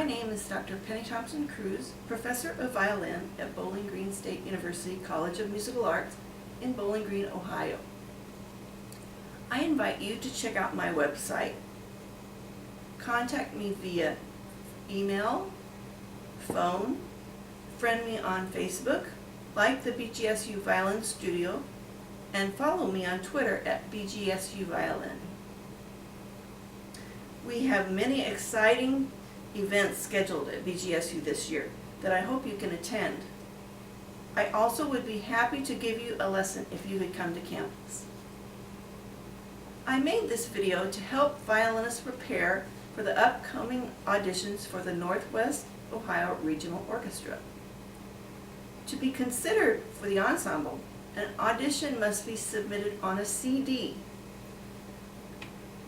My name is Dr. Penny Thompson Kruse, Professor of Violin at Bowling Green State University College of Musical Arts in Bowling Green, Ohio. I invite you to check out my website, contact me via email, phone, friend me on Facebook, like the BGSU Violin Studio, and follow me on Twitter at BGSU Violin. We have many exciting events scheduled at BGSU this year that I hope you can attend. I also would be happy to give you a lesson if you could come to campus. I made this video to help violinists prepare for the upcoming auditions for the Northwest Ohio Regional Orchestra. To be considered for the ensemble, an audition must be submitted on a CD.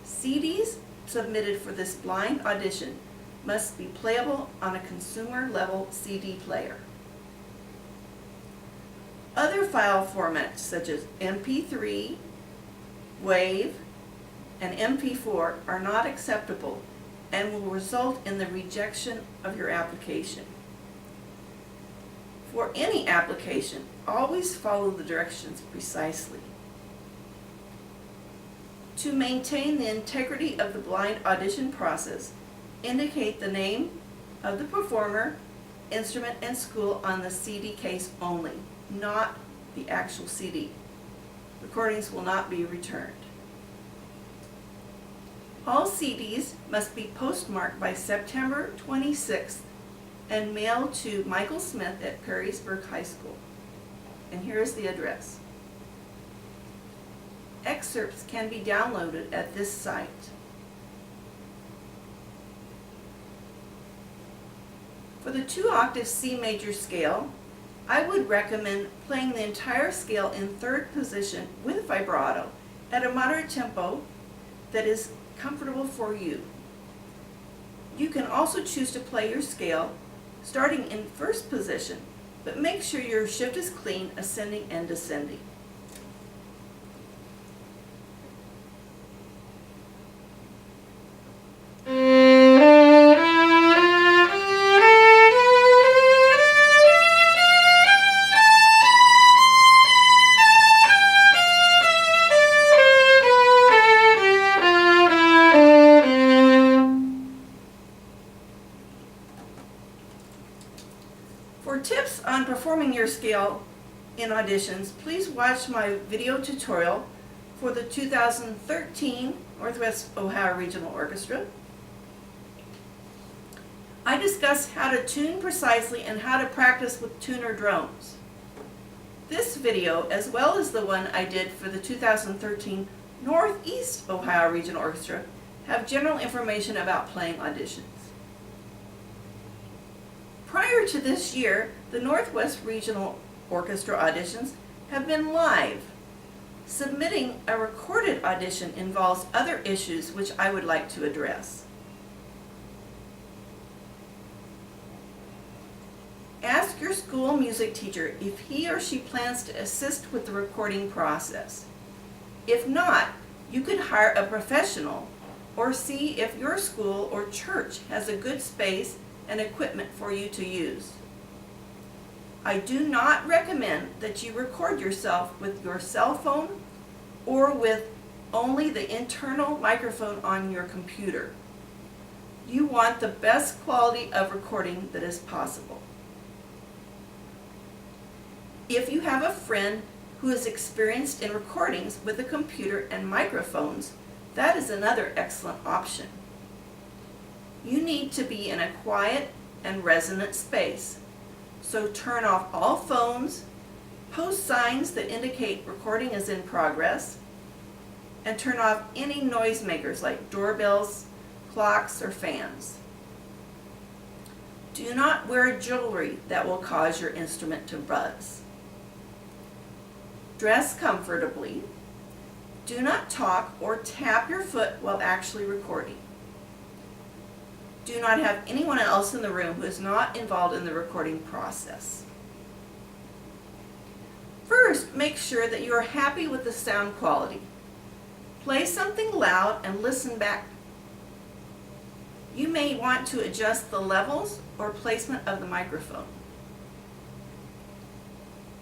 CDs submitted for this blind audition must be playable on a consumer-level CD player. Other file formats such as MP3, WAV, and MP4 are not acceptable and will result in the rejection of your application. For any application, always follow the directions precisely. To maintain the integrity of the blind audition process, indicate the name of the performer, instrument, and school on the CD case only, not the actual CD. Recordings will not be returned. All CDs must be postmarked by September 26th and mailed to Michael Smith at Perrysburg High School. And here is the address. Excerpts can be downloaded at this site. For the 2-octave C major scale, I would recommend playing the entire scale in third position with vibrato at a moderate tempo that is comfortable for you. You can also choose to play your scale starting in first position, but make sure your shift is clean, ascending and descending. For tips on performing your scale in auditions, please watch my video tutorial for the 2013 Northwest Ohio Regional Orchestra. I discuss how to tune precisely and how to practice with tuner drones. This video, as well as the one I did for the 2013 Northeast Ohio Regional Orchestra, have general information about playing auditions. Prior to this year, the Northwest Regional Orchestra auditions have been live. Submitting a recorded audition involves other issues which I would like to address. Ask your school music teacher if he or she plans to assist with the recording process. If not, you could hire a professional or see if your school or church has a good space and equipment for you to use. I do not recommend that you record yourself with your cell phone or with only the internal microphone on your computer. You want the best quality of recording that is possible. If you have a friend who is experienced in recordings with a computer and microphones, that is another excellent option. You need to be in a quiet and resonant space, so turn off all phones, post signs that indicate recording is in progress, and turn off any noisemakers like doorbells, clocks, or fans. Do not wear jewelry that will cause your instrument to buzz. Dress comfortably. Do not talk or tap your foot while actually recording. Do not have anyone else in the room who is not involved in the recording process. First, make sure that you are happy with the sound quality. Play something loud and listen back. You may want to adjust the levels or placement of the microphone.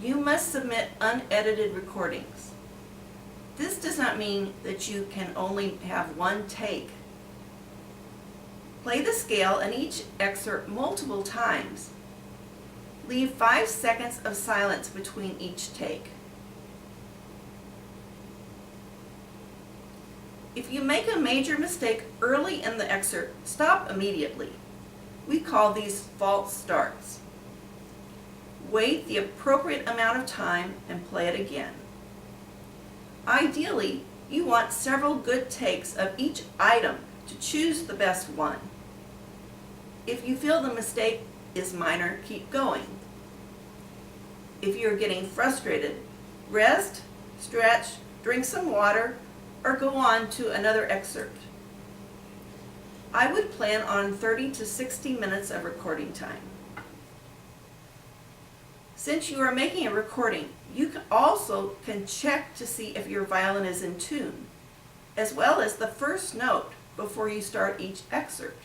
You must submit unedited recordings. This does not mean that you can only have one take. Play the scale in each excerpt multiple times. Leave 5 seconds of silence between each take. If you make a major mistake early in the excerpt, stop immediately. We call these false starts. Wait the appropriate amount of time and play it again. Ideally, you want several good takes of each item to choose the best one. If you feel the mistake is minor, keep going. If you're getting frustrated, rest, stretch, drink some water, or go on to another excerpt. I would plan on 30 to 60 minutes of recording time. Since you are making a recording, you also can check to see if your violin is in tune, as well as the first note before you start each excerpt.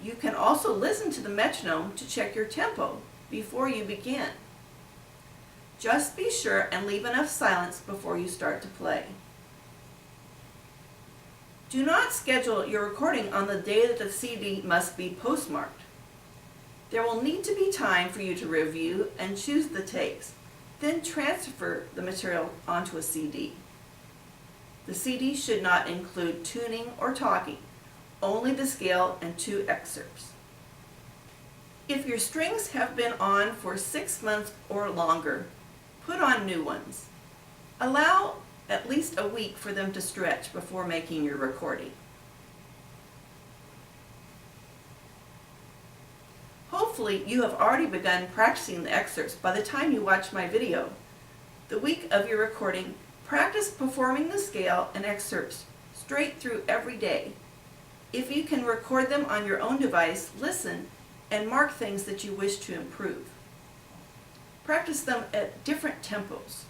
You can also listen to the metronome to check your tempo before you begin. Just be sure and leave enough silence before you start to play. Do not schedule your recording on the day that the CD must be postmarked. There will need to be time for you to review and choose the takes, then transfer the material onto a CD. The CD should not include tuning or talking, only the scale and 2 excerpts. If your strings have been on for 6 months or longer, put on new ones. Allow at least a week for them to stretch before making your recording. Hopefully you have already begun practicing the excerpts by the time you watch my video. The week of your recording, practice performing the scale and excerpts straight through every day. If you can record them on your own device, listen and mark things that you wish to improve. Practice them at different tempos.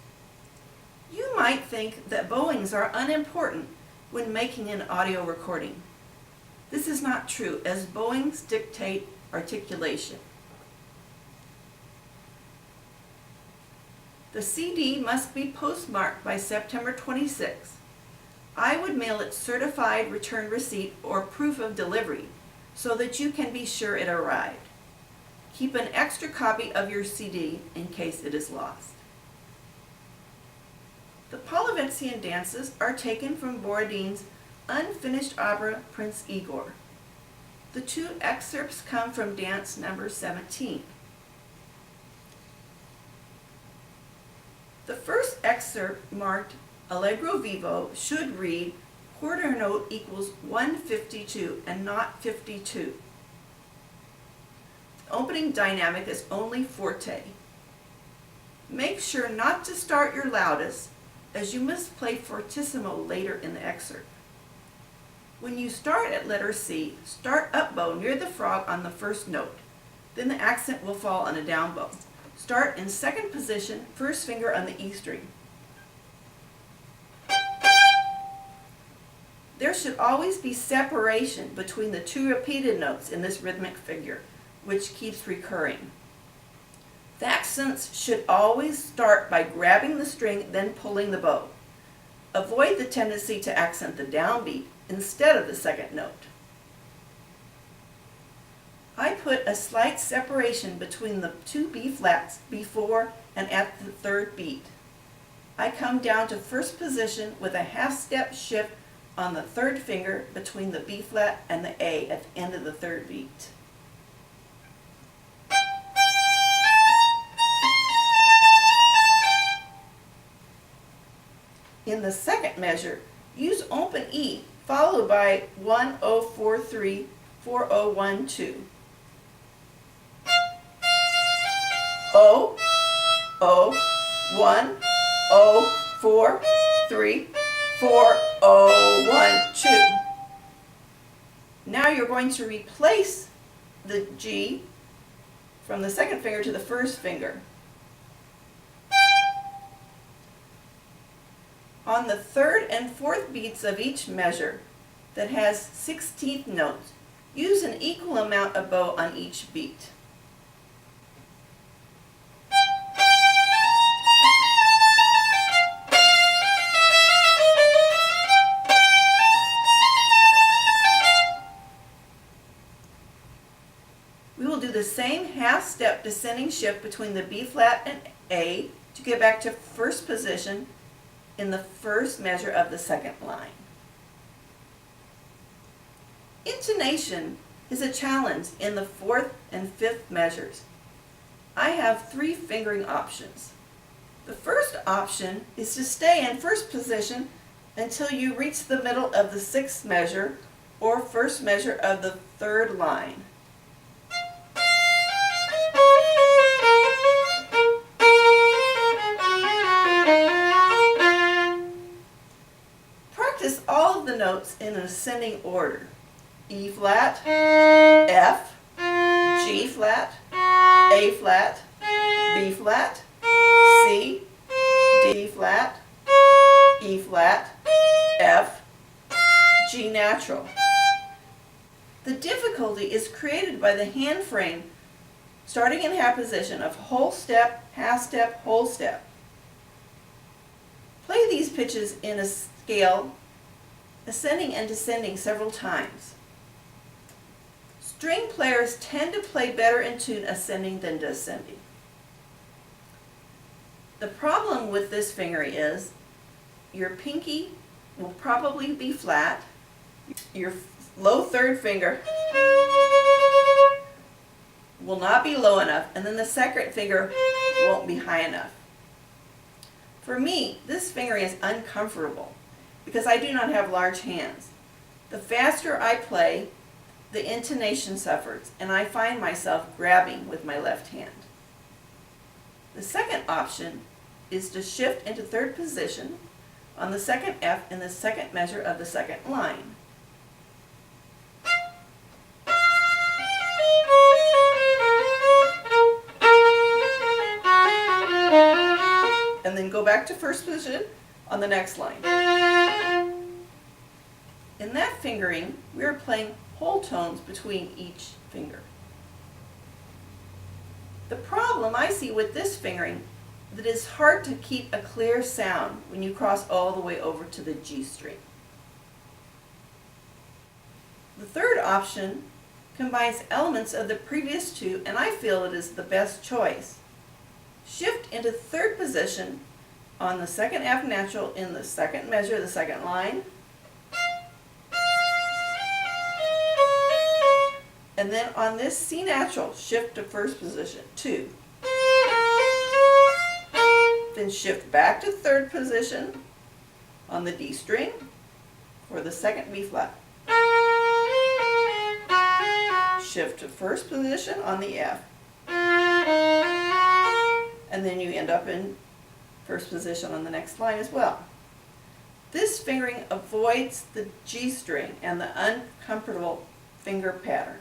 You might think that bowings are unimportant when making an audio recording. This is not true, as bowings dictate articulation. The CD must be postmarked by September 26. I would mail it certified return receipt or proof of delivery so that you can be sure it arrived. Keep an extra copy of your CD in case it is lost. The Polovetzian dances are taken from Borodin's unfinished opera Prince Igor. The 2 excerpts come from dance number 17. The first excerpt, marked Allegro Vivo, should read quarter note equals 152 and not 52. The opening dynamic is only forte. Make sure not to start your loudest, as you must play fortissimo later in the excerpt. When you start at letter C, start up bow near the frog on the first note. Then the accent will fall on a down bow. Start in second position, first finger on the E string. There should always be separation between the 2 repeated notes in this rhythmic figure, which keeps recurring. The accents should always start by grabbing the string, then pulling the bow. Avoid the tendency to accent the downbeat instead of the second note. I put a slight separation between the 2 B flats before and at the 3rd beat. I come down to first position with a half-step shift on the 3rd finger between the B flat and the A at the end of the 3rd beat. In the second measure, use open E followed by 1043, 4012. O, O, 1, O, 4, 3, 4, O, 1, 2. Now you're going to replace the G from the second finger to the first finger. On the 3rd and 4th beats of each measure, that has 16th notes. Use an equal amount of bow on each beat. We will do the same half-step descending shift between the B flat and A to get back to first position in the first measure of the second line. Intonation is a challenge in the fourth and fifth measures. I have 3 fingering options. The first option is to stay in first position until you reach the middle of the 6th measure or first measure of the 3rd line. Practice all of the notes in an ascending order. E flat, F, G flat, A flat, B flat, C, D flat, E flat, F, G natural. The difficulty is created by the hand frame starting in half position of whole step, half step, whole step. Play these pitches in a scale, ascending and descending several times. String players tend to play better in tune ascending than descending. The problem with this fingering is your pinky will probably be flat, your low 3rd finger will not be low enough, and then the 2nd finger won't be high enough. For me, this fingering is uncomfortable because I do not have large hands. The faster I play, the intonation suffers, and I find myself grabbing with my left hand. The second option is to shift into 3rd position on the 2nd F in the 2nd measure of the 2nd line. And then go back to first position on the next line. In that fingering, we are playing whole tones between each finger. The problem I see with this fingering is that it's hard to keep a clear sound when you cross all the way over to the G string. The third option combines elements of the previous 2, and I feel it is the best choice. Shift into 3rd position on the 2nd F natural in the 2nd measure, the 2nd line. And then on this C natural, shift to first position, 2. Then shift back to 3rd position on the D string for the 2nd B flat. Shift to first position on the F. And then you end up in first position on the next line as well. This fingering avoids the G string and the uncomfortable finger pattern.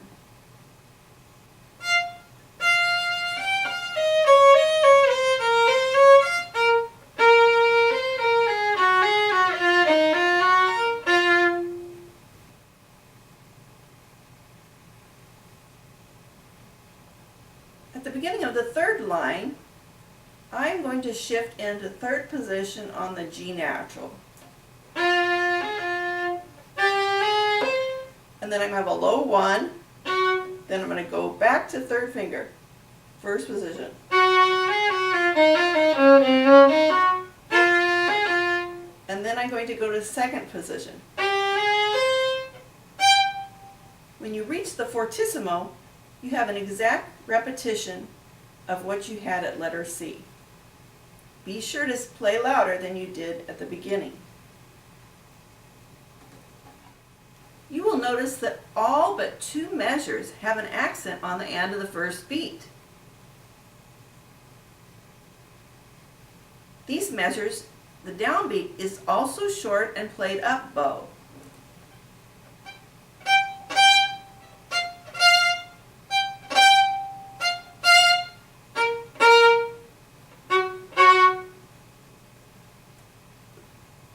At the beginning of the 3rd line, I'm going to shift into 3rd position on the G natural. And then I'm going to have a low 1, then I'm going to go back to 3rd finger, first position. And then I'm going to go to 2nd position. When you reach the fortissimo, you have an exact repetition of what you had at letter C. Be sure to play louder than you did at the beginning. You will notice that all but 2 measures have an accent on the end of the first beat. These measures, the downbeat is also short and played up bow.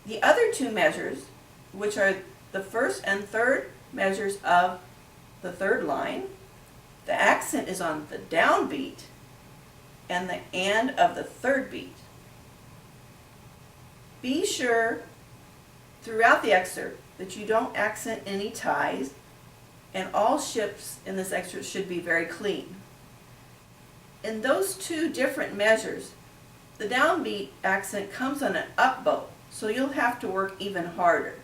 The other 2 measures, which are the first and third measures of the third line. The accent is on the downbeat and the and of the third beat. Be sure throughout the excerpt that you don't accent any ties, and all shifts in this excerpt should be very clean. In those two different measures, the downbeat accent comes on an up bow, so you'll have to work even harder.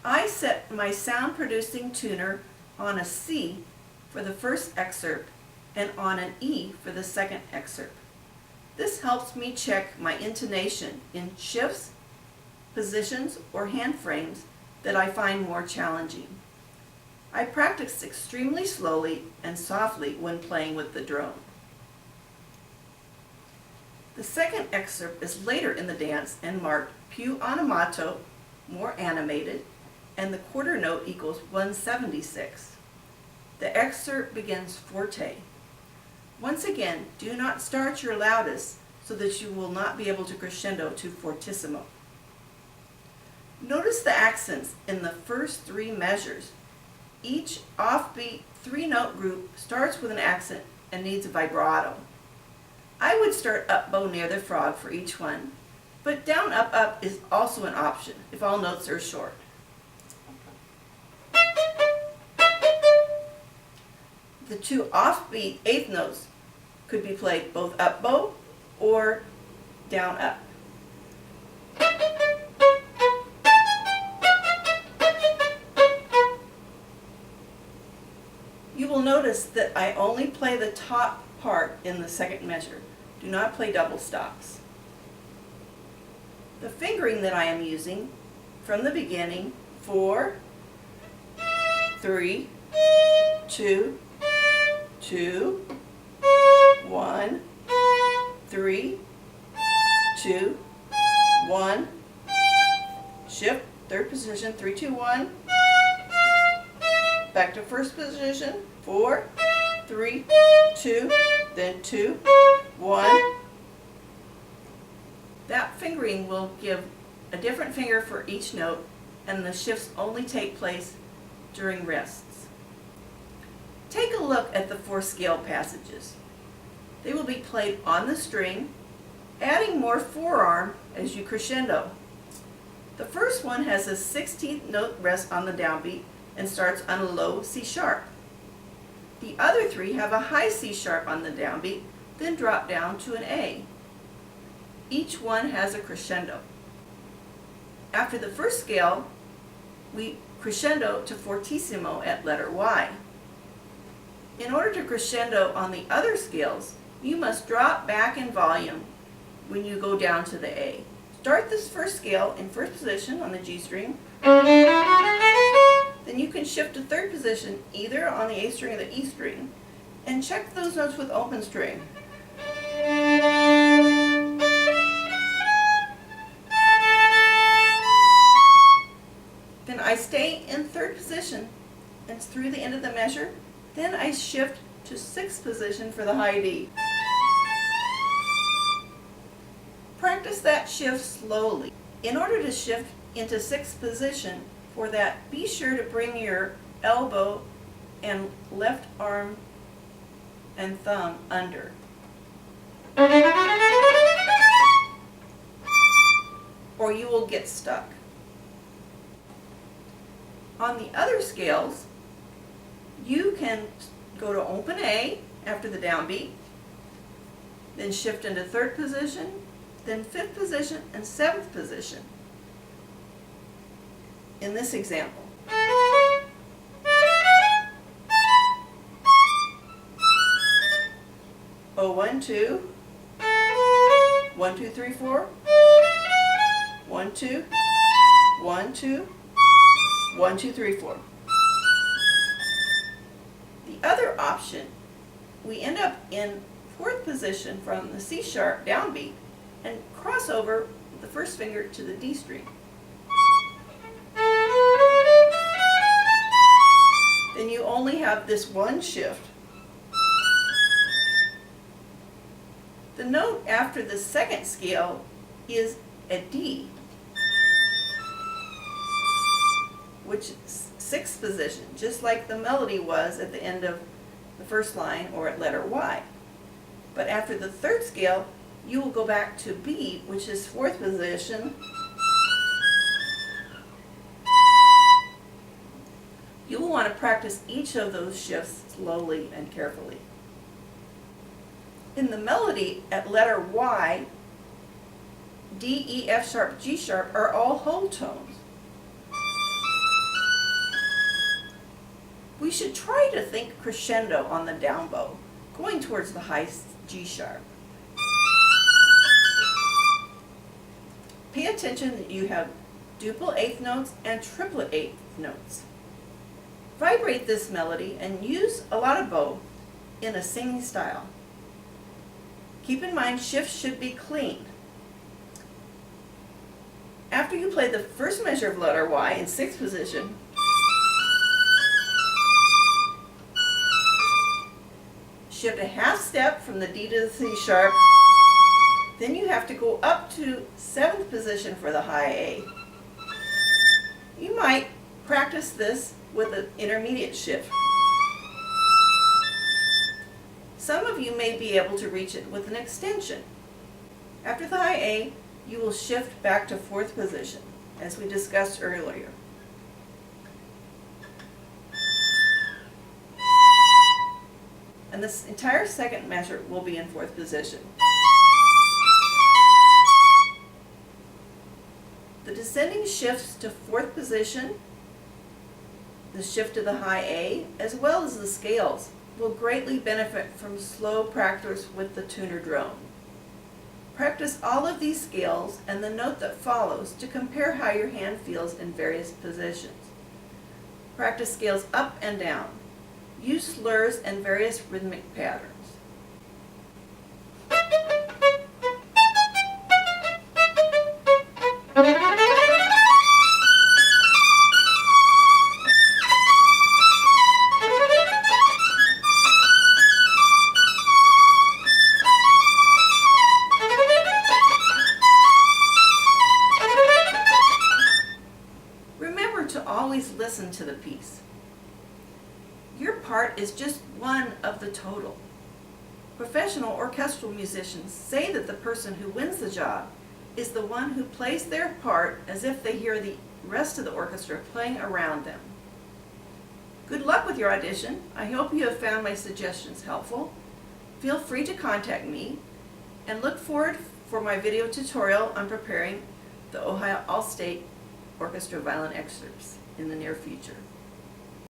I set my sound producing tuner on a C for the first excerpt and on an E for the second excerpt. This helps me check my intonation in shifts, positions, or hand frames that I find more challenging. I practice extremely slowly and softly when playing with the drone. The second excerpt is later in the dance and marked più animato, more animated, and the quarter note equals 176. The excerpt begins forte. Once again, do not start your loudest so that you will not be able to crescendo to fortissimo. Notice the accents in the first three measures. Each offbeat three-note group starts with an accent and needs a vibrato. I would start up bow near the frog for each one, but down up up is also an option if all notes are short. The two offbeat eighth notes could be played both up bow or down up. You will notice that I only play the top part in the second measure. Do not play double stops. The fingering that I am using from the beginning: 4, 3, 2, 2, 1, 3, 2, 1, shift, third position, 3, 2, 1, back to first position, 4, 3, 2, then 2, 1. That fingering will give a different finger for each note, and the shifts only take place during rests. Take a look at the 4 scale passages. They will be played on the string, adding more forearm as you crescendo. The first one has a 16th note rest on the downbeat and starts on a low C sharp. The other 3 have a high C sharp on the downbeat, then drop down to an A. Each one has a crescendo. After the first scale, we crescendo to fortissimo at letter Y. In order to crescendo on the other scales, you must drop back in volume when you go down to the A. Start this first scale in first position on the G string. Then you can shift to third position either on the A string or the E string, and check those notes with open string. Then I stay in third position and through the end of the measure. Then I shift to sixth position for the high D. Practice that shift slowly. In order to shift into sixth position for that, be sure to bring your elbow and left arm and thumb under. Or you will get stuck. On the other scales, you can go to open A after the downbeat, then shift into third position, then fifth position, and seventh position. In this example. 1, 2, 1, 2, 3, 4, 1, 2, 1, 2, 1, 2, 3, 4. The other option, we end up in fourth position from the C sharp downbeat and cross over the first finger to the D string. Then you only have this one shift. The note after the second scale is a D, which is sixth position, just like the melody was at the end of the first line or at letter Y. But after the third scale, you will go back to B, which is fourth position. You will want to practice each of those shifts slowly and carefully. In the melody at letter Y, D, E, F sharp, G sharp are all whole tones. We should try to think crescendo on the down bow, going towards the high G sharp. Pay attention that you have duple eighth notes and triplet eighth notes. Vibrate this melody and use a lot of bow in a singing style. Keep in mind shifts should be clean. After you play the first measure of letter Y in sixth position, shift a half step from the D to the C sharp. Then you have to go up to seventh position for the high A. You might practice this with an intermediate shift. Some of you may be able to reach it with an extension. After the high A, you will shift back to fourth position, as we discussed earlier. And this entire second measure will be in fourth position. The descending shifts to fourth position, the shift to the high A, as well as the scales, will greatly benefit from slow practice with the tuner drone. Practice all of these scales and the note that follows to compare how your hand feels in various positions. Practice scales up and down. Use slurs and various rhythmic patterns. Remember to always listen to the piece. Your part is just one of the total. Professional orchestral musicians say that the person who wins the job is the one who plays their part as if they hear the rest of the orchestra playing around them. Good luck with your audition. I hope you have found my suggestions helpful. Feel free to contact me and look forward for my video tutorial on preparing the Ohio All-State Orchestra violin excerpts in the near future.